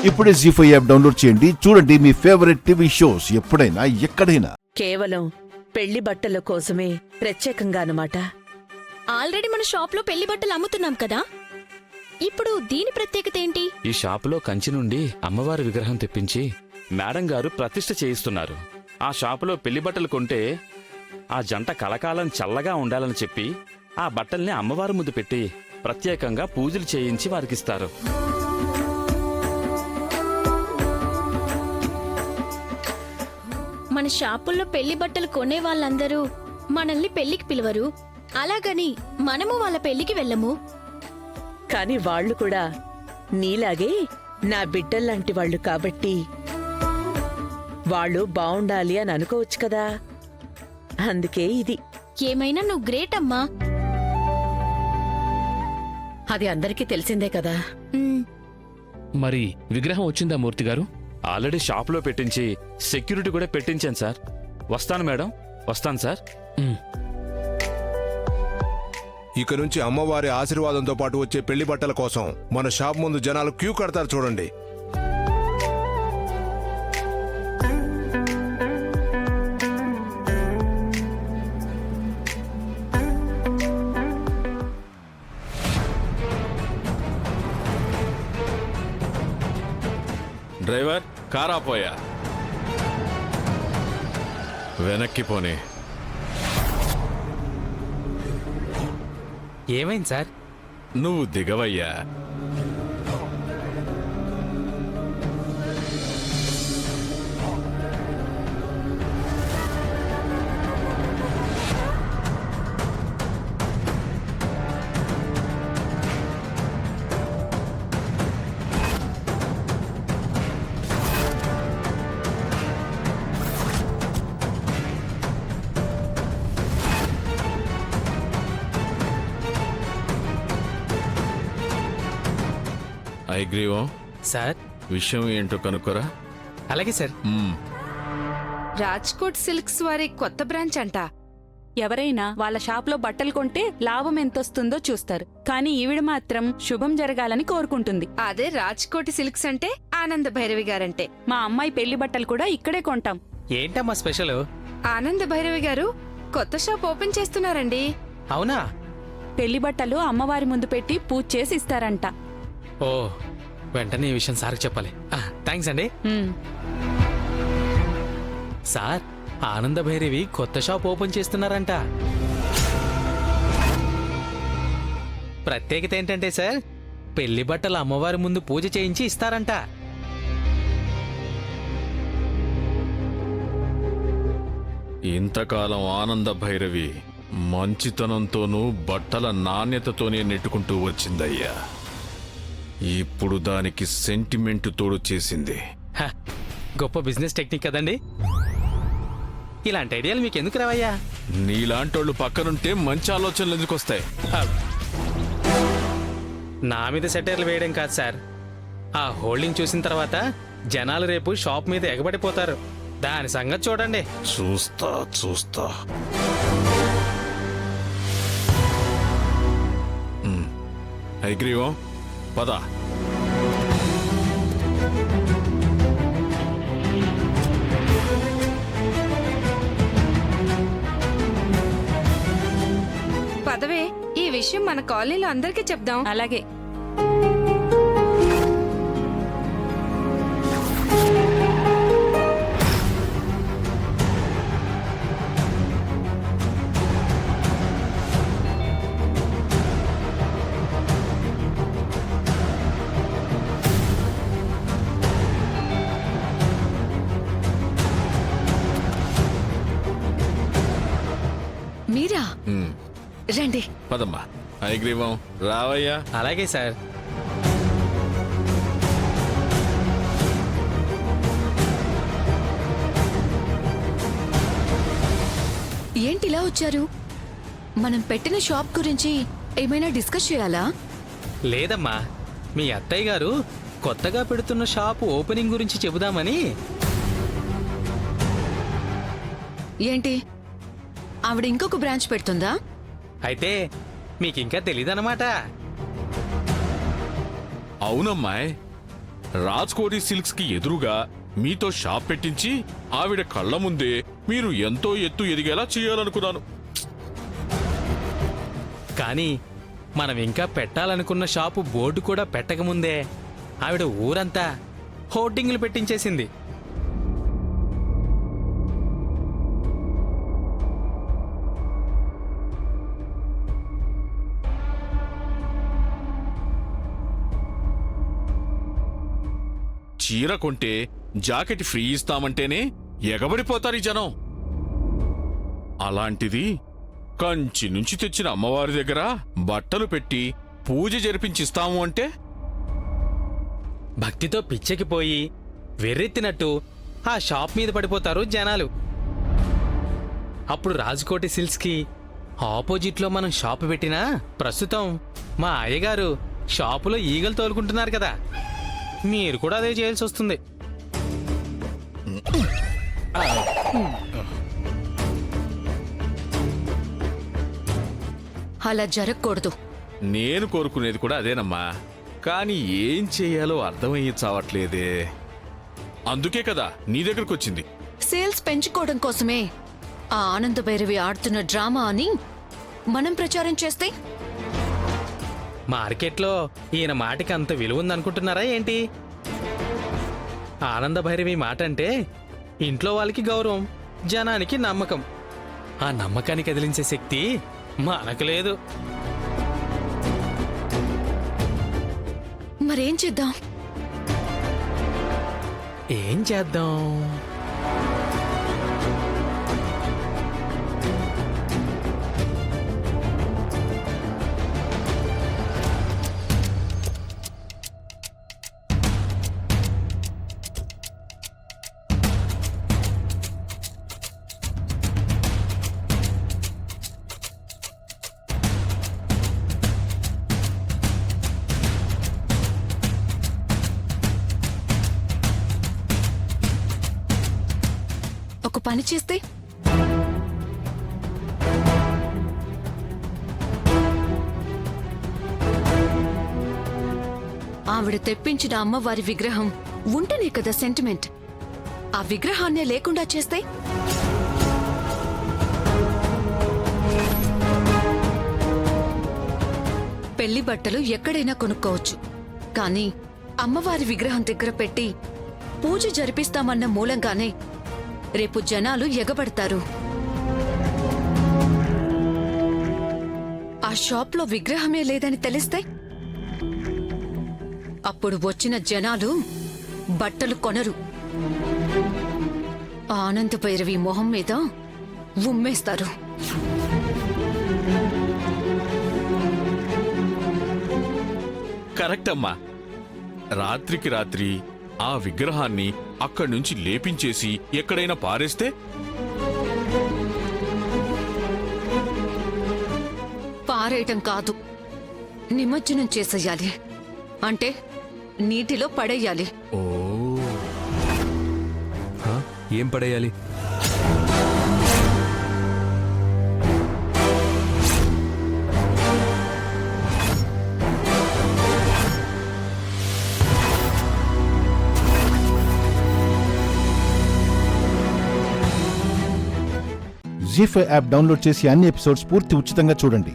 ఇప్పుడే జీ5 app download చేయండి. చూడండి మీ ఫేవరెట్ టీవీ షోస్ ఎప్పుడైనా ఎక్కడైనా. కేవలం పెళ్లి బట్టల కోసమే ప్రత్యేకంగా అన్నమాట. ఆల్రెడీ మన షాప్లో పెళ్లి బట్టలు అమ్ముతున్నాం కదా, ఇప్పుడు దీని ప్రత్యేకత ఏంటి? ఈ షాపులో కంచి నుండి అమ్మవారి విగ్రహం తెప్పించి మేడం గారు ప్రతిష్ఠ చేయిస్తున్నారు. ఆ షాపులో పెళ్లి బట్టలు కొంటే ఆ జంట కలకాలం చల్లగా ఉండాలని చెప్పి ఆ బట్టల్ని అమ్మవారి ముందు పెట్టి ప్రత్యేకంగా పూజలు చేయించి వారికిస్తారు. మన షాపుల్లో పెళ్లి బట్టలు కొనే వాళ్ళందరూ మనల్ని పెళ్లికి పిలవరు, అలాగని మనము వాళ్ళ పెళ్లికి వెళ్ళము. కాని వాళ్ళు కూడా నీలాగే నా బిడ్డల్లాంటి వాళ్ళు కాబట్టి వాళ్ళు బావుండాలి అని అనుకోవచ్చు కదా. అందుకే ఇది. ఏమైనా నువ్వు గ్రేట్ అమ్మా. అది అందరికీ తెలిసిందే కదా. ఉమ్, మరి విగ్రహం వచ్చిందా మూర్తి గారు? ఆల్రెడీ షాపులో పెట్టించి సెక్యూరిటీ కూడా పెట్టించాను సార్. వస్తాను మేడం, వస్తాను సార్. ఇక నుంచి అమ్మవారి ఆశీర్వాదంతో పాటు వచ్చే పెళ్లి బట్టల కోసం మన షాప్ ముందు జనాలు క్యూ కడతారు చూడండి. డ్రైవర్, కారా పోయా, వెనక్కి పోనీ. ఏమైంది సార్? నువ్వు దిగవయ్యా. ఐగ్రీవం, సార్ విషయం ఏంటో కనుక్కోరా. అలాగే సార్. రాజ్కోట్ సిల్క్స్ వారి కొత్త బ్రాంచ్ అంట. ఎవరైనా వాళ్ళ షాప్లో బట్టలు కొంటే లాభం ఎంతొస్తుందో చూస్తారు, కానీ ఈవిడ మాత్రం శుభం జరగాలని కోరుకుంటుంది. అదే రాజ్కోట్ సిల్క్స్ అంటే ఆనంద భైరవి గారంటే. మా అమ్మాయి పెళ్లి బట్టలు కూడా ఇక్కడే కొంటాం. ఏంటమ్మా స్పెషల్? ఆనంద భైరవి గారు కొత్త షాప్ ఓపెన్ చేస్తున్నారండి. అవునా? పెళ్లి బట్టలు అమ్మవారి ముందు పెట్టి పూజ చేసి ఇస్తారంట. ఓ, వెంటనే ఈ విషయం సార్కి చెప్పాలి. థ్యాంక్స్ అండి. ఉమ్. సార్, ఆనంద భైరవి కొత్త షాప్ ఓపెన్ చేస్తున్నారంట. ప్రత్యేకత ఏంటంటే సార్, పెళ్లి బట్టలు అమ్మవారి ముందు పూజ చేయించి ఇస్తారంట. ఇంతకాలం ఆనంద భైరవి మంచితనంతోనూ బట్టల నాణ్యతతోనే నెట్టుకుంటూ వచ్చిందయ్యా. ఇప్పుడు దానికి సెంటిమెంట్ తోడు చేసింది. హ, గొప్ప బిజినెస్ టెక్నిక్ కదండి. ఇలాంటి ఐడియాలు మీకు ఎందుకు రావయ్యా? నీలాంటోళ్ళు పక్కనుంటే మంచి ఆలోచనలు ఎందుకు వస్తాయి? నా మీద సెటైర్లు వేయడం కాదు సార్, ఆ హోల్డింగ్ చూసిన తర్వాత జనాలు రేపు షాప్ మీద ఎగబడిపోతారు. దాని సంగతి చూడండి. చూస్తా చూస్తా. ఐగ్రీవం, పద. పదవే, ఈ విషయం మన కాలనీలో అందరికీ చెప్దాం. అలాగే. మీరా? రండి. పదమ్మా. ఐగ్రీవం, రావయ్యా. అలాగే సార్. ఏంటిలా వచ్చారు? మనం పెట్టిన షాప్ గురించి ఏమైనా డిస్కస్ చేయాలా? లేదమ్మా, మీ అత్తయ్య గారు కొత్తగా పెడుతున్న షాపు ఓపెనింగ్ గురించి చెబుదామని. ఏంటి, ఆవిడ ఇంకొక బ్రాంచ్ పెడుతుందా? అయితే మీకింకా తెలీదన్నమాట. అవునమ్మాయ్, రాజ్కోటి సిల్క్స్ కి ఎదురుగా మీతో షాప్ పెట్టించి ఆవిడ కళ్ళ ముందే మీరు ఎంతో ఎత్తు ఎదిగేలా చేయాలనుకున్నాను. కానీ మనం ఇంకా పెట్టాలనుకున్న షాపు బోర్డు కూడా పెట్టకముందే ఆవిడ ఊరంతా హోర్డింగ్లు పెట్టించేసింది. చీర కొంటే జాకెట్ ఫ్రీ ఇస్తామంటేనే ఎగబడిపోతారు ఈ జనం. అలాంటిది కంచి నుంచి తెచ్చిన అమ్మవారి దగ్గర బట్టలు పెట్టి పూజ జరిపించిస్తాము అంటే భక్తితో పిచ్చెక్కిపోయి వెర్రెత్తినట్టు ఆ షాప్ మీద పడిపోతారు జనాలు. అప్పుడు రాజ్కోటి సిల్క్స్కి ఆపోజిట్లో మనం షాపు పెట్టినా ప్రస్తుతం మా అయ్యగారు షాపులో ఈగలు తోలుకుంటున్నారు కదా, మీరు కూడా అదే చేయాల్సి వస్తుంది. అలా జరగకూడదు. నేను కోరుకునేది కూడా అదేనమ్మా. కానీ ఏం చెయ్యాలో అర్థమయ్యి చావట్లేదే. అందుకే కదా నీ దగ్గరకు వచ్చింది. సేల్స్ పెంచుకోవడం కోసమే ఆ ఆనంద భైరవి ఆడుతున్న డ్రామా అని మనం ప్రచారం చేస్తే మార్కెట్లో ఈయన మాటకి అంత విలువ ఉందనుకుంటున్నారా ఏంటి? ఆనంద భైరవి మాట అంటే ఇంట్లో వాళ్ళకి గౌరవం, జనానికి నమ్మకం. ఆ నమ్మకాన్ని కదిలించే శక్తి మనకు లేదు. మరేం చేద్దాం? ఏం చేద్దాం? ఒక పని చేస్తే ఆవిడ తెప్పించిన అమ్మవారి విగ్రహం ఉంటేనే కదా సెంటిమెంట్. ఆ విగ్రహాన్నే లేకుండా చేస్తే పెళ్లి బట్టలు ఎక్కడైనా కొనుక్కోవచ్చు, కానీ అమ్మవారి విగ్రహం దగ్గర పెట్టి పూజ జరిపిస్తామన్న మూలంగానే రేపు జనాలు ఎగబడతారు. ఆ షాప్లో విగ్రహమే లేదని తెలిస్తే అప్పుడు వచ్చిన జనాలు బట్టలు కొనరు. ఆనంద భైరవి మొహం మీద ఉమ్మేస్తారు. కరెక్ట్ అమ్మా. రాత్రికి రాత్రి ఆ విగ్రహాన్ని అక్కడి నుంచి లేపించేసి ఎక్కడైనా పారేస్తే పారేయటం కాదు, నిమజ్జనం చేసేయాలి. అంటే నీటిలో పడేయాలి. ఓ ఏం పడేయాలి? జీ5 యాప్ డౌన్లోడ్ చేసి అన్ని ఎపిసోడ్స్ పూర్తి ఉచితంగా చూడండి.